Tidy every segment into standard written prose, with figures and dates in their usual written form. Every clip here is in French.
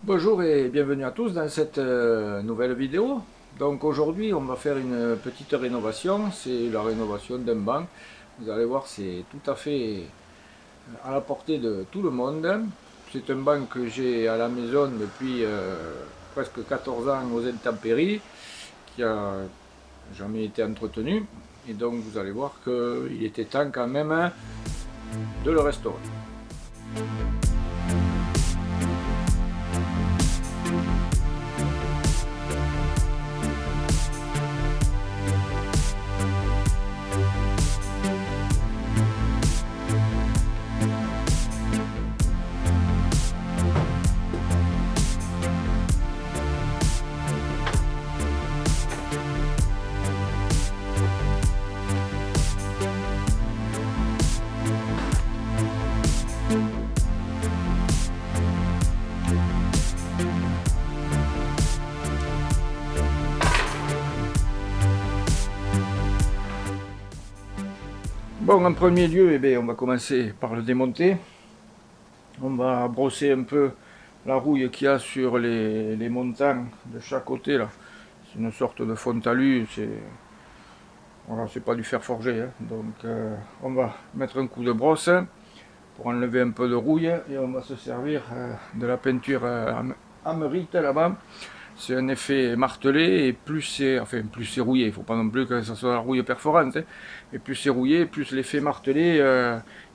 Bonjour et bienvenue à tous dans cette nouvelle vidéo. Donc aujourd'hui on va faire une petite rénovation, c'est la rénovation d'un banc. Vous allez voir, c'est tout à fait à la portée de tout le monde. C'est un banc que j'ai à la maison depuis presque 14 ans aux intempéries, qui a jamais été entretenu. Et donc vous allez voir qu'il était temps quand même de le restaurer. Bon, en premier lieu, on va commencer par le démonter. On va brosser un peu la rouille qu'il y a sur les montants de chaque côté là. C'est une sorte de fond talus, voilà, c'est pas du fer forgé, hein. Donc on va mettre un coup de brosse pour enlever un peu de rouille et on va se servir de la peinture Amerite là-bas. C'est un effet martelé et plus c'est rouillé, il ne faut pas non plus que ça soit la rouille perforante, hein. Et plus c'est rouillé, plus l'effet martelé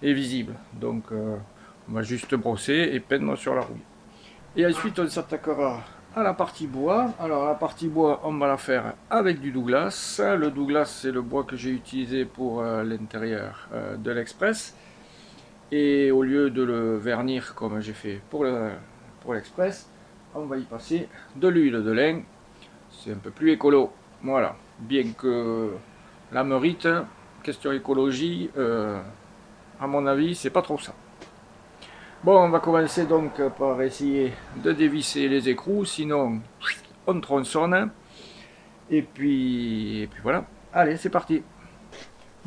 est visible. Donc on va juste brosser et peindre sur la rouille. Et ensuite on s'attaquera à la partie bois. Alors la partie bois, on va la faire avec du Douglas. Le Douglas, c'est le bois que j'ai utilisé pour l'intérieur de l'Express. Et au lieu de le vernir comme j'ai fait pour l'Express, on va y passer de l'huile de lin. C'est un peu plus écolo. Voilà. Bien que la Amerite, question écologie, à mon avis, c'est pas trop ça. Bon, on va commencer donc par essayer de dévisser les écrous, sinon on tronçonne. Et puis voilà. Allez, c'est parti.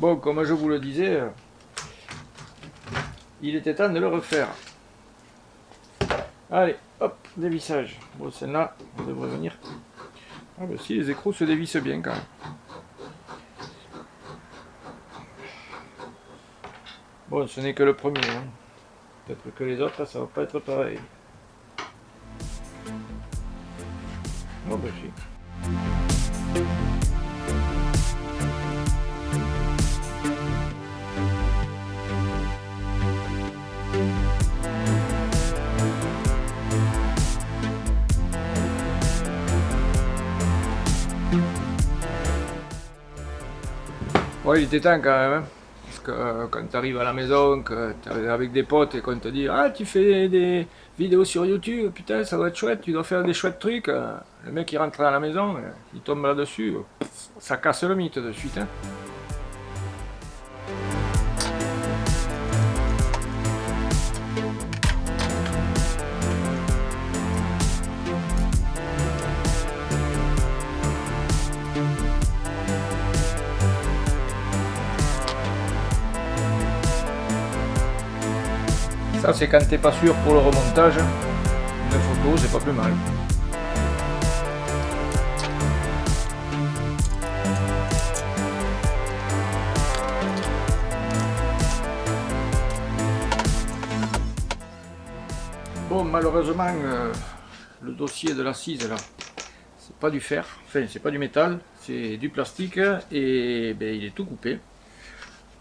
Bon, comme je vous le disais, il était temps de le refaire. Allez, hop, dévissage. Bon, celle-là, on devrait venir. Ah bah si, les écrous se dévissent bien quand même. Bon, ce n'est que le premier, hein. Peut-être que les autres, ça va pas être pareil. Oh bah si. Ouais, il était temps quand même, hein. Parce que quand tu arrives à la maison, que tu es avec des potes et qu'on te dit ah, tu fais des vidéos sur YouTube, putain, ça doit être chouette, tu dois faire des chouettes trucs. Le mec il rentre à la maison, il tombe là-dessus, ça casse le mythe de suite, hein. Ça c'est quand t'es pas sûr pour le remontage, une photo c'est pas plus mal. Bon, malheureusement, le dossier de l'assise là, c'est pas du fer, enfin c'est pas du métal, c'est du plastique et il est tout coupé.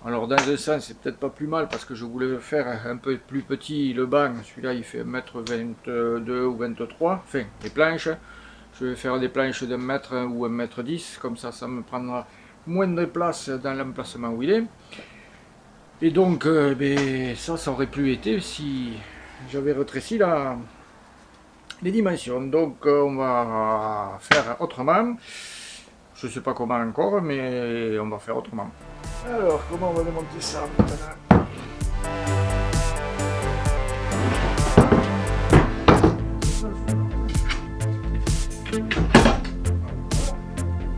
Alors dans un sens c'est peut-être pas plus mal parce que je voulais faire un peu plus petit le banc, celui-là il fait 1m22 ou 23, enfin les planches, je vais faire des planches d'1 mètre ou 1m10, comme ça ça me prendra moins de place dans l'emplacement où il est. Et donc ça aurait pu été si j'avais rétréci les dimensions. Donc on va faire autrement. Je sais pas comment encore, mais on va faire autrement. Alors, comment on va démonter ça maintenant?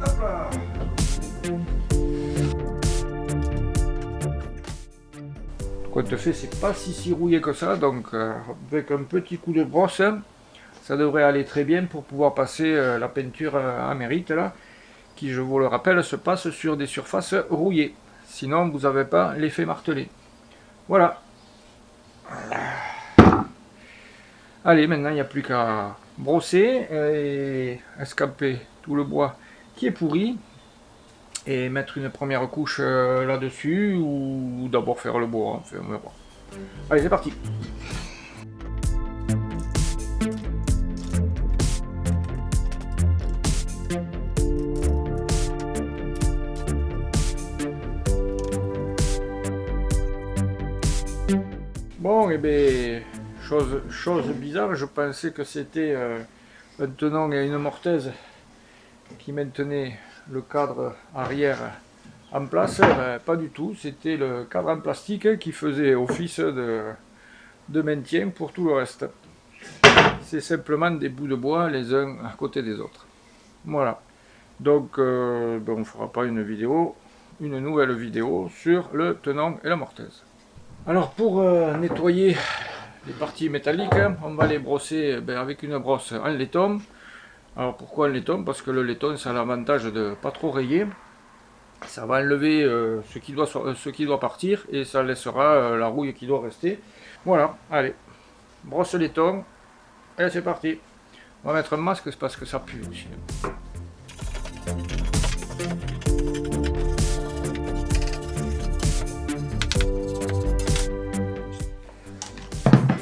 Hop là. Compte fait, c'est pas si rouillé que ça, donc avec un petit coup de brosse, ça devrait aller très bien pour pouvoir passer la peinture amérite là, qui je vous le rappelle se passe sur des surfaces rouillées. Sinon vous n'avez pas l'effet martelé. Voilà. Allez, maintenant il n'y a plus qu'à brosser et escamper tout le bois qui est pourri et mettre une première couche là-dessus ou d'abord faire le bois. Enfin, on verra. Allez, c'est parti. Bon, et bien, chose bizarre, je pensais que c'était un tenant et une mortaise qui maintenait le cadre arrière en place. Ben, pas du tout, c'était le cadre en plastique qui faisait office de maintien pour tout le reste. C'est simplement des bouts de bois les uns à côté des autres. Voilà. Donc, ben, on ne fera pas une nouvelle vidéo sur le tenant et la mortaise. Alors pour nettoyer les parties métalliques, on va les brosser avec une brosse en laiton. Alors pourquoi en laiton? Parce que le laiton ça a l'avantage de ne pas trop rayer. Ça va enlever ce qui doit partir et ça laissera la rouille qui doit rester. Voilà, allez, brosse laiton et c'est parti. On va mettre un masque parce que ça pue aussi.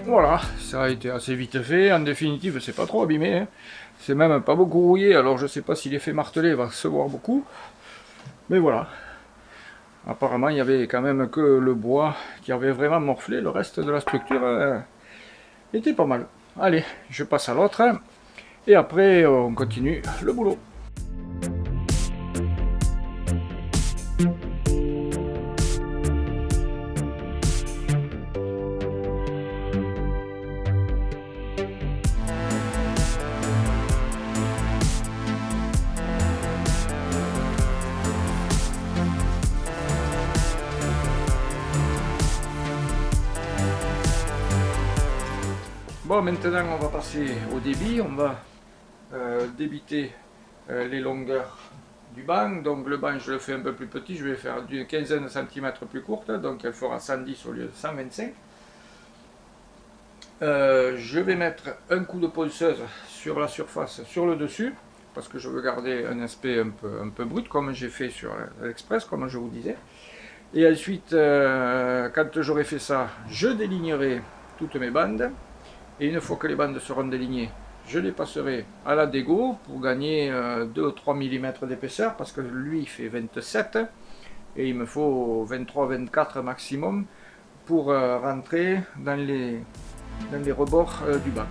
Voilà, ça a été assez vite fait. En définitive, c'est pas trop abîmé. Hein. C'est même pas beaucoup rouillé. Alors, je sais pas si l'effet martelé va se voir beaucoup. Mais voilà. Apparemment, il n'y avait quand même que le bois qui avait vraiment morflé. Le reste de la structure était pas mal. Allez, je passe à l'autre. Et après, on continue le boulot. Bon, maintenant on va passer au débit, on va débiter les longueurs du banc. Donc le banc je le fais un peu plus petit, je vais faire d'une quinzaine de centimètres plus courte, donc elle fera 110 au lieu de 125. Je vais mettre un coup de ponceuse sur la surface, sur le dessus, parce que je veux garder un aspect un peu brut, comme j'ai fait sur l'Express, comme je vous disais. Et ensuite, quand j'aurai fait ça, je délignerai toutes mes bandes. Et une fois que les bandes seront délignées, je les passerai à la dégo pour gagner 2-3 mm d'épaisseur, parce que lui il fait 27 et il me faut 23-24 maximum pour rentrer dans les rebords du banc.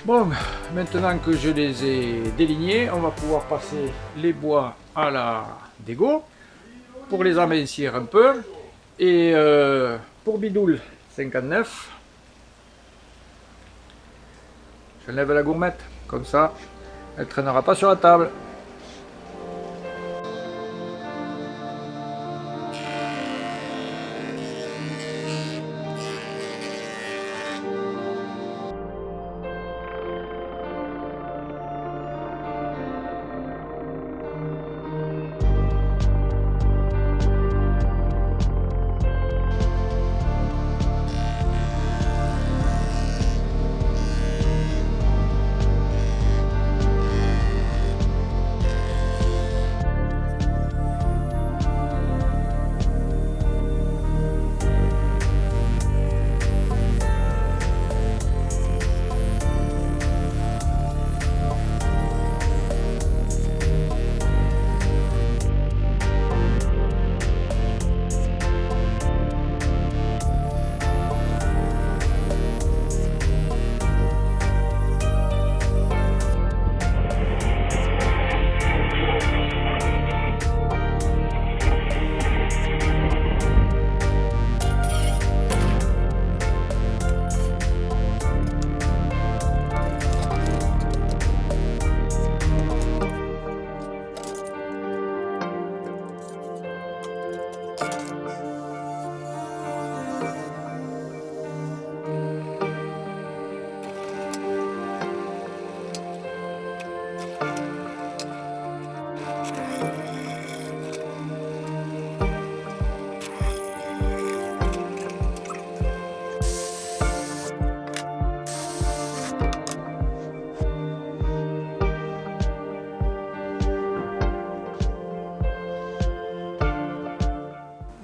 Bon, maintenant que je les ai délignés, on va pouvoir passer les bois à la dégo pour les amincir un peu. Et pour Bidoule 59, je lève la gourmette, comme ça elle ne traînera pas sur la table.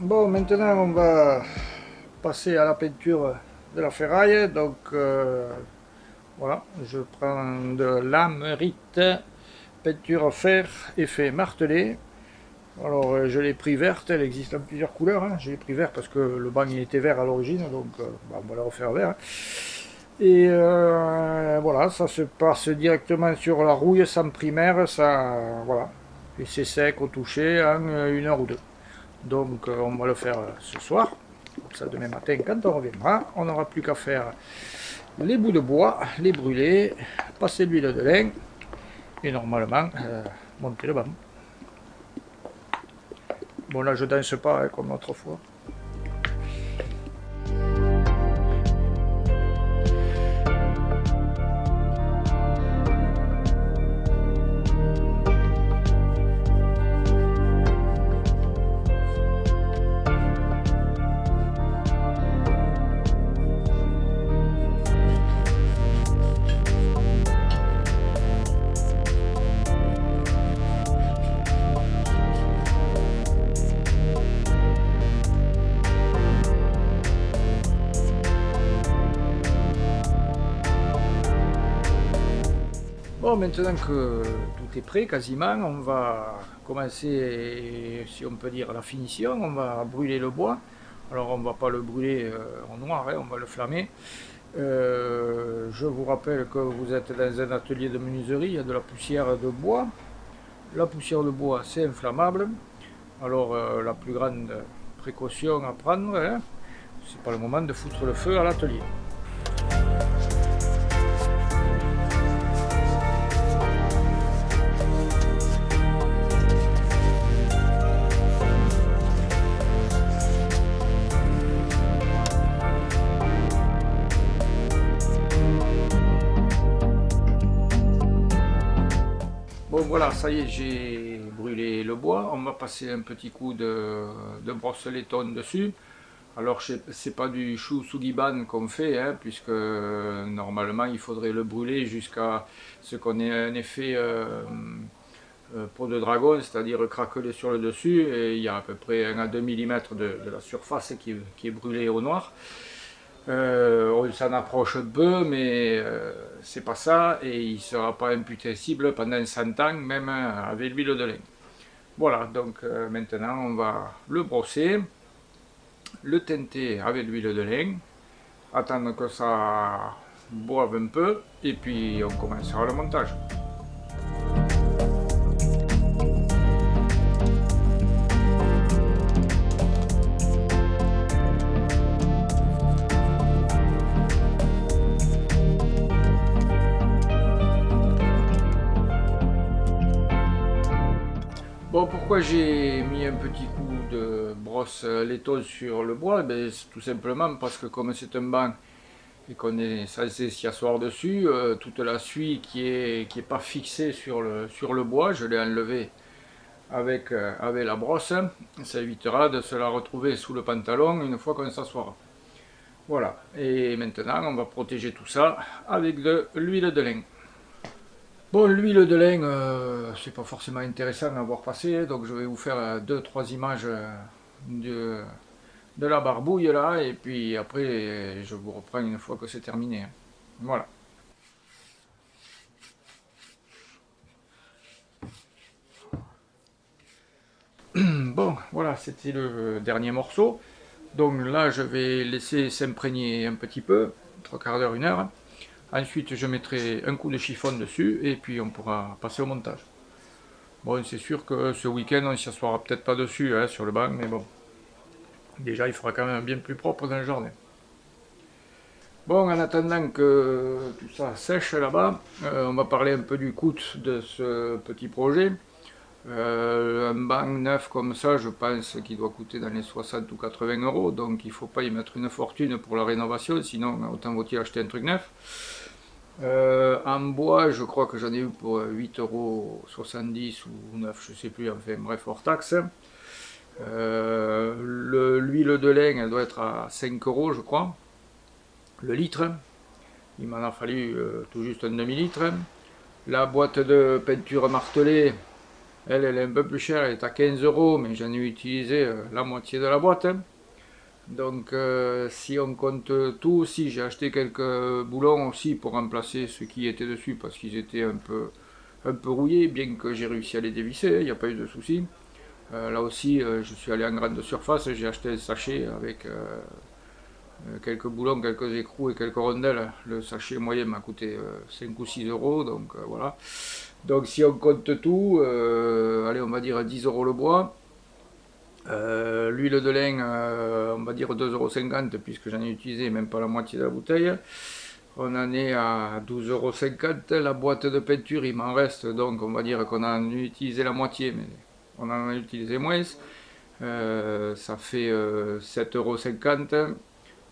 Bon, maintenant on va passer à la peinture de la ferraille. Donc voilà, je prends de l'Amérite, peinture fer effet martelé. Alors je l'ai pris verte, elle existe en plusieurs couleurs, hein. Je l'ai pris vert parce que le banc il était vert à l'origine, donc bah, on va le refaire vert, hein. Et voilà, ça se passe directement sur la rouille sans primaire, ça, voilà. Et c'est sec au toucher en 1 heure ou deux. Donc on va le faire ce soir. Comme ça demain matin quand on reviendra, on n'aura plus qu'à faire les bouts de bois, les brûler, passer l'huile de lin et normalement monter le banc. Bon là je danse pas hein, comme l'autre fois. Bon, maintenant que tout est prêt quasiment, on va commencer, si on peut dire, la finition. On va brûler le bois. Alors on ne va pas le brûler en noir, hein, on va le flammer. Je vous rappelle que vous êtes dans un atelier de menuiserie, il y a de la poussière de bois. La poussière de bois, c'est inflammable. Alors la plus grande précaution à prendre, hein, c'est pas le moment de foutre le feu à l'atelier. Bon voilà, ça y est, j'ai brûlé le bois. On va passer un petit coup de brosse laiton dessus. Alors c'est pas du chou sugiban qu'on fait, hein, puisque normalement il faudrait le brûler jusqu'à ce qu'on ait un effet peau de dragon, c'est-à-dire craquelé sur le dessus, et il y a à peu près 1 à 2 mm de la surface qui est brûlée au noir. On s'en approche un peu, mais c'est pas ça, et il ne sera pas imputessible pendant 100 ans, même avec l'huile de lin. Voilà, donc maintenant on va le brosser, le teinter avec l'huile de lin, attendre que ça boive un peu, et puis on commencera le montage. Bon, pourquoi j'ai mis un petit coup de brosse laiton sur le bois? Ben, c'est tout simplement parce que comme c'est un banc et qu'on est censé s'y asseoir dessus, toute la suie qui est pas fixée sur le bois, je l'ai enlevée avec la brosse. Ça évitera de se la retrouver sous le pantalon une fois qu'on s'assoira. Voilà, et maintenant on va protéger tout ça avec de l'huile de lin. Bon, l'huile de lin, c'est pas forcément intéressant à voir passer, donc je vais vous faire 2-3 images de, de la barbouille là, et puis après je vous reprends une fois que c'est terminé. Voilà. Bon, voilà, c'était le dernier morceau. Donc là, je vais laisser s'imprégner un petit peu, 3/4 d'heure, 1 heure. Ensuite, je mettrai un coup de chiffon dessus, et puis on pourra passer au montage. Bon, c'est sûr que ce week-end, on ne s'y assoira peut-être pas dessus, hein, sur le banc, mais bon. Déjà, il fera quand même bien plus propre dans le jardin. Bon, en attendant que tout ça sèche là-bas, on va parler un peu du coût de ce petit projet. Un banc neuf comme ça, je pense qu'il doit coûter dans les 60 ou 80 euros, donc il ne faut pas y mettre une fortune pour la rénovation, sinon autant vaut-il acheter un truc neuf. En bois, je crois que j'en ai eu pour 8,70 € ou 9, je sais plus, enfin bref, hors taxe. L'huile de lin, elle doit être à 5 € je crois, le litre. Il m'en a fallu tout juste un demi-litre. La boîte de peinture martelée, Elle est un peu plus chère, elle est à 15 €, mais j'en ai utilisé la moitié de la boîte. Donc si on compte tout aussi, j'ai acheté quelques boulons aussi pour remplacer ceux qui étaient dessus parce qu'ils étaient un peu rouillés, bien que j'ai réussi à les dévisser, il n'y a pas eu de souci. Là aussi, je suis allé en grande surface, j'ai acheté un sachet avec quelques boulons, quelques écrous et quelques rondelles. Le sachet moyen m'a coûté 5 ou 6 €, donc voilà. Donc si on compte tout, allez, on va dire 10 € le bois. L'huile de lin, on va dire 2,50 € puisque j'en ai utilisé même pas la moitié de la bouteille. On en est à 12,50 €. La boîte de peinture, il m'en reste, donc on va dire qu'on en a utilisé la moitié, mais on en a utilisé moins. Ça fait 7,50 €,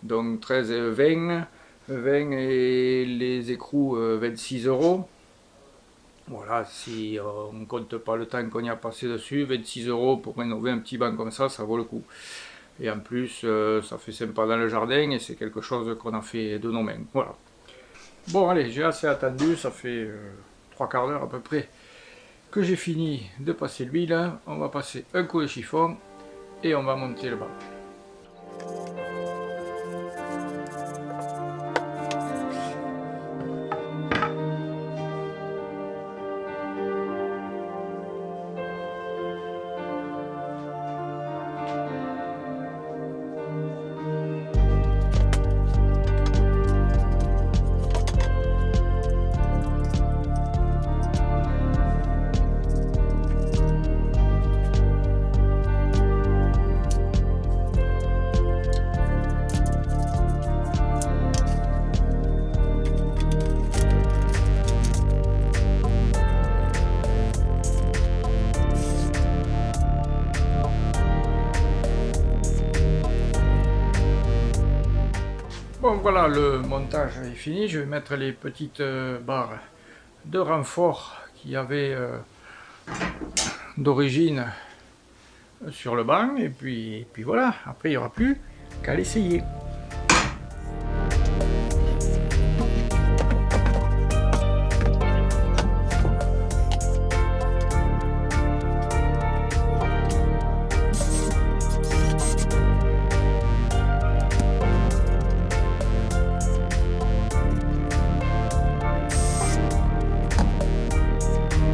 donc 13 et 20. 20 et les écrous 26 €. Voilà, si on ne compte pas le temps qu'on y a passé dessus, 26 € pour rénover un petit banc comme ça vaut le coup. Et en plus, ça fait sympa dans le jardin et c'est quelque chose qu'on a fait de nos mains. Voilà. Bon, allez, j'ai assez attendu, ça fait 3 quarts d'heure à peu près que j'ai fini de passer l'huile. On va passer un coup de chiffon et on va monter le bas. Bon, voilà, le montage est fini. Je vais mettre les petites barres de renfort qu'il y avait d'origine sur le banc. Et puis voilà, après il n'y aura plus qu'à l'essayer.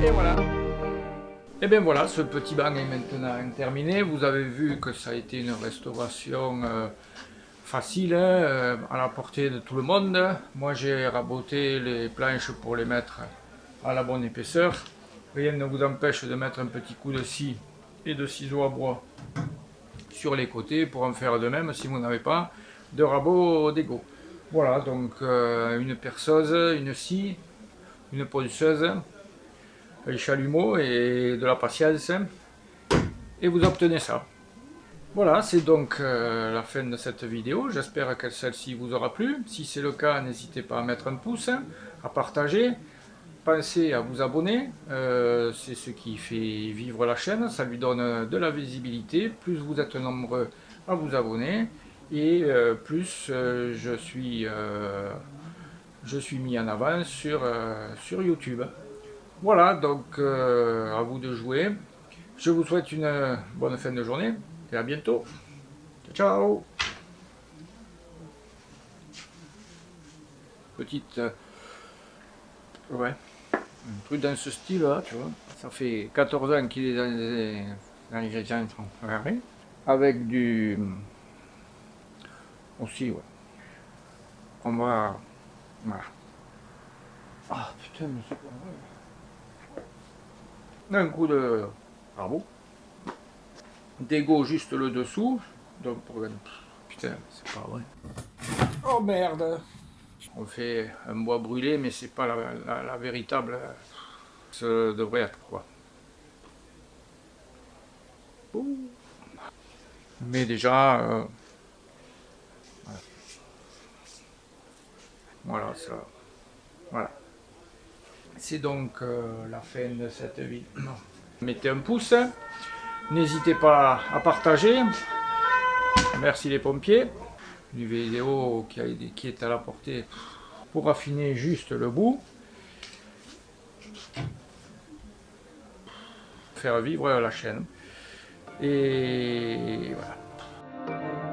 Et voilà. Et bien voilà, ce petit banc est maintenant terminé. Vous avez vu que ça a été une restauration facile, hein, à la portée de tout le monde. Moi j'ai raboté les planches pour les mettre à la bonne épaisseur. Rien ne vous empêche de mettre un petit coup de scie et de ciseaux à bois sur les côtés pour en faire de même si vous n'avez pas de rabot d'égo. Voilà, donc une perceuse, une scie, une ponceuse, un chalumeau et de la patience, et vous obtenez ça. Voilà, c'est donc la fin de cette vidéo. J'espère que celle-ci vous aura plu. Si c'est le cas, n'hésitez pas à mettre un pouce, à partager. Pensez à vous abonner, c'est ce qui fait vivre la chaîne, ça lui donne de la visibilité. Plus vous êtes nombreux à vous abonner, et plus je suis mis en avant sur YouTube. Voilà, donc à vous de jouer. Je vous souhaite une bonne fin de journée et à bientôt. Ciao. Petite ouais, un truc dans ce style là, tu vois. Ça fait 14 ans qu'il est dans les regardez. Avec du aussi, ouais. On va, voilà. Ah putain, mais c'est pas vrai. Un coup de rabot. D'égo juste le dessous. Donc pour putain, c'est pas vrai. Oh merde. On fait un bois brûlé, mais c'est pas la véritable. Ça devrait être quoi. Mais déjà, voilà ça. Voilà. C'est donc la fin de cette vidéo. Mettez un pouce. N'hésitez pas à partager. Merci les pompiers. Une vidéo qui est à la portée pour affiner juste le bout. faire vivre la chaîne. Et voilà.